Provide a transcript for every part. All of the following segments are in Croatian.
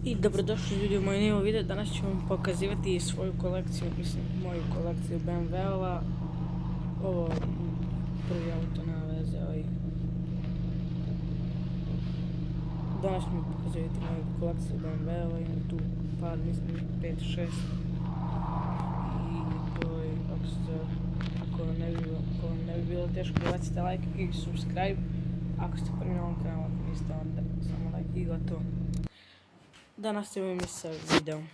I dobrodošli ljudi u moj novo video. Danas ću vam pokazivati svoju kolekciju, mislim moju kolekciju BMW-ova. Ovo prvi auto na veze. Danas ću vam pokazivati moju kolekciju BMW-ova, imam tu par, mislim 5-6. I to je, kako se zove, ako vam ne bi bilo teško, bacite like i subscribe. Ako ste prvi na ovom kanalu, ako niste, onda samo like i gotovo. Da nastavimo sa videom.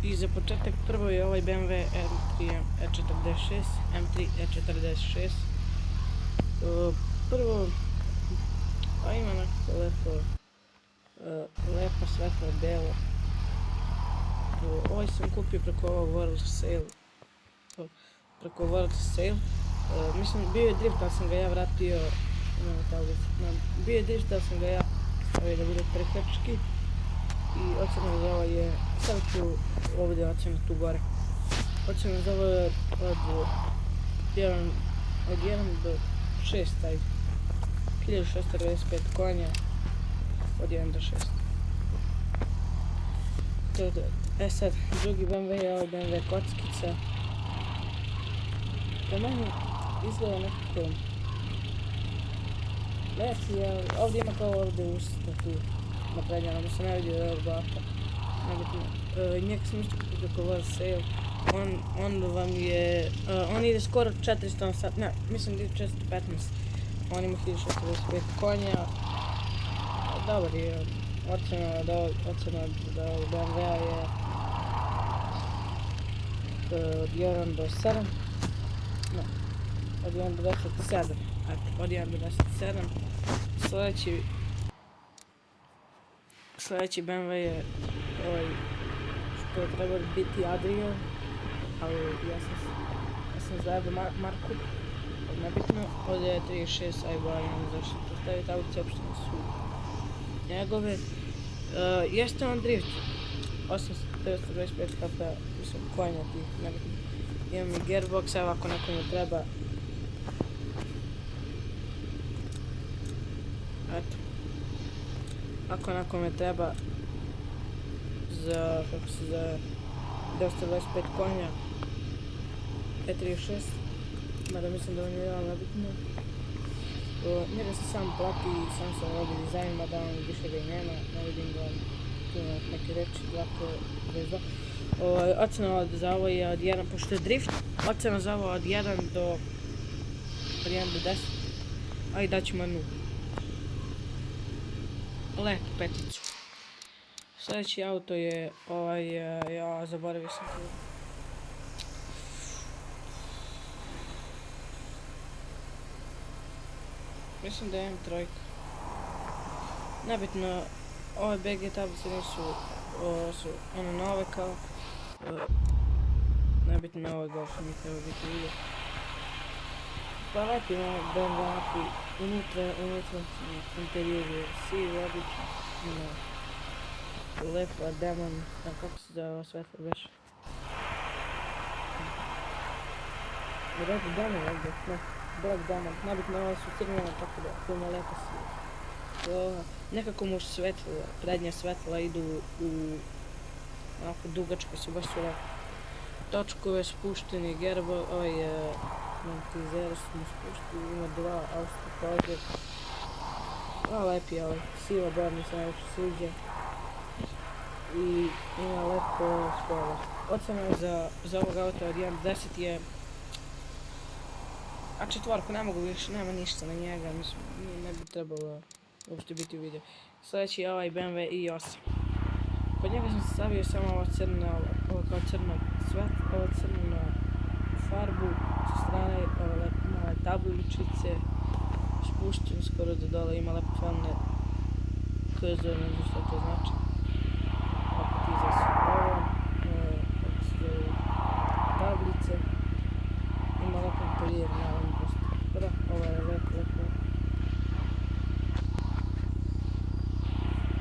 I za početak prvo je ovaj BMW M3 E46, M3 E46. Prvo, pa ima nekako lepo svetlo belo. Ovaj sam kupio preko ovog World Sale. Mislim, bio je drift, ali sam ga ja vratio. Bio je drift, ali sam ga ja stavio da bude prekrčki. I ocena za ovo je, sad ću ovdje ocenu tu gore. Ocena za ovo je od 1 do 6, taj 1695 konja, od 1 do 6. E sad, drugi BMW je ovaj BMW kockica. Po meni izgleda nekako lepi, ali ovdje ima kao ovdje usta tu na prednjama, da se ne vidi da je bata. Njega sam isto kupio preko World Sale. On vam je, on ide skoro 400 na sat, ne, mislim da ide 415. On ima 1625 konja. Dobar je, ocena da ovog BMW-a je od 1 do 7. No, od 1 do 27. Od 1 do 27. Sljedeći BMW je ovaj što je trebao biti Adrian, ali ja sam zajebao marku, nebitno. Ovdje je 36, ajbo, zašto postaviti auto, uopšte nisu njegove. Jeste on drift, 825 HP, mislim konja tih, nebitno. Imam i gearbox, evo ako nekome treba. Eto. Ako nekome treba za, kako se zove, 925 konja, E36, mada mislim da on je realno nebitno. Njega se sam plati i sam se radi dizajn, mada on više ga i nema, ne vidim da on tu neke reči, ocena za ovo je od 1, pošto je drift, ocena za ovo od 1 do 10, a i daćemo 0. Lepo peticu. Sljedeći auto je ovaj, ja zaboravio sam to. Mislim da je M3. Nebitno, ove BG tablice nisu, su ono nove kao. Nebitno, ovaj Golf mi treba biti vidio. Pa lepi ima BMW api, unutra interijer je siv, obično, ima lepa demon, kako se zove svetlo već? Red demon ovdje, ne, black demon, nebitno ovo su crvene, tako da to ima lepa siv. Nekako mu svetlo, prednja svetla idu u onako dugačke su, baš su lepe. Točkove spušteni, gerbo, ovaj je Montizero smo spuštili, ima 2 auto kože. Lepi je ovaj, siva boja mi se najviše sviđa. I ima lepo spoiler. Ocena za ovog auta od 1 do 10 je... A četvorku ne mogu više, nema ništa na njega, mislim, ne bi trebalo uopšte biti u videu. Sljedeći je ovaj BMW i8. Kod njega sam stavio samo ovo kao crno svet, ovo crno farbu, sa strane ove male tabličice, spušten skoro do dole, ima lepo felne KZ, ne znam što to znači. Opet iza su ovo, kako se zove, tablice, ima lepo interijer, naravno prosto. Ovo je lepo.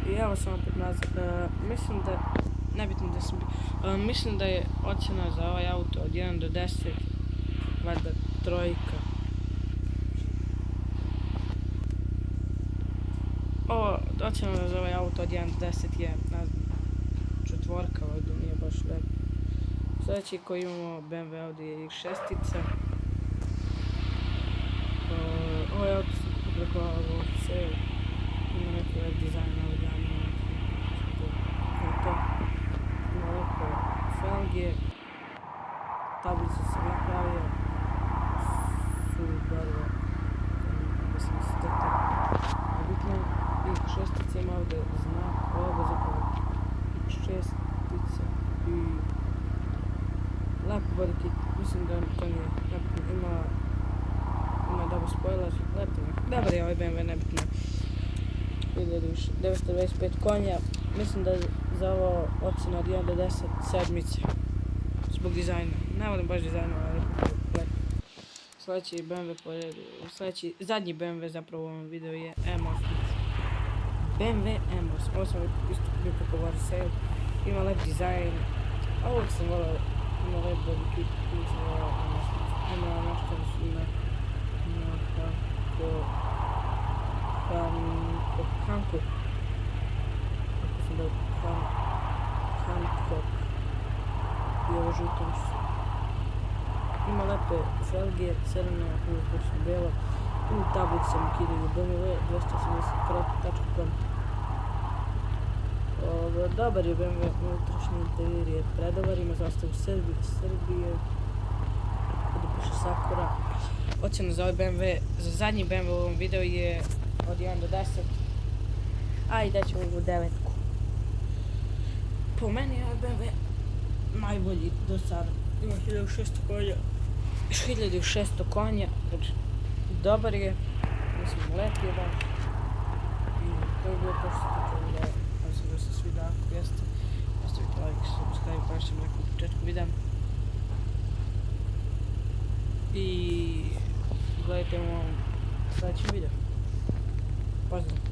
I evo sam opet nazad, mislim da, nebitno da sam mislim da je ocena za ovaj auto od 1 do 10, valjda trojka. Ovo, ocjena za ovaj auto od 1 do 10 je, ne znam, četvorka, ovdje nije baš lepo. Sljedeći koji imamo BMW ovdje je šestica. Ovaj auto sam publikovao u sale. Ima neki web dizajn ovdje, to. Ima lepo felge. Tablicu sam napravio. Su barva. Da sam strtao. A bitno je i šestica ima ovdje znak. Ovo je zapravo šestica i lepo body kit. Mislim da to nije lepo. Ima dobar spoiler. Lepo je. Dobar je ovaj BMW, nebitno. 1925 konja. Mislim da je za ovo ocjena od 1 do 10 sedmice. Zbog dizajna. Ne volim baš dizajna, ali lepo. Sljedeći BMW po redu. Zadnji BMW zapravo u ovom videu je Emos. BMW Emos. Ovo sam isto bio kupovao sale. Ima lep dizajn. Ovog sam volao. Ima lep body kit. Nisam volao namastnicu. Ima namastnicu na Hankook. Kako sam dao Hankook. I ovo žutom su. Ima lepe felge, crne, ovo su bela. U tablicu sam ukidaju BMW 280.com. Dobar je BMW, unutrašnji interijer je predobar, ima zastavu Srbije. Ovdje piše Sakura. Ocjena za ovaj BMW, za zadnji BMW u ovom videu je od 1 do 10. Ajde, daćemo u 9. Po meni je ovaj BMW najbolji do sada. Ima 1600 konja. 1600 konja. Znači, dobar je. Mislim, lep je baš. I to je bilo to što se tiče videa. Nadam se da se sviđa, ako jeste. Ostavite like, subscribe, kao što sam rekao u početku videa. I gledajte u ovom sljedećem videu. Pozdrav!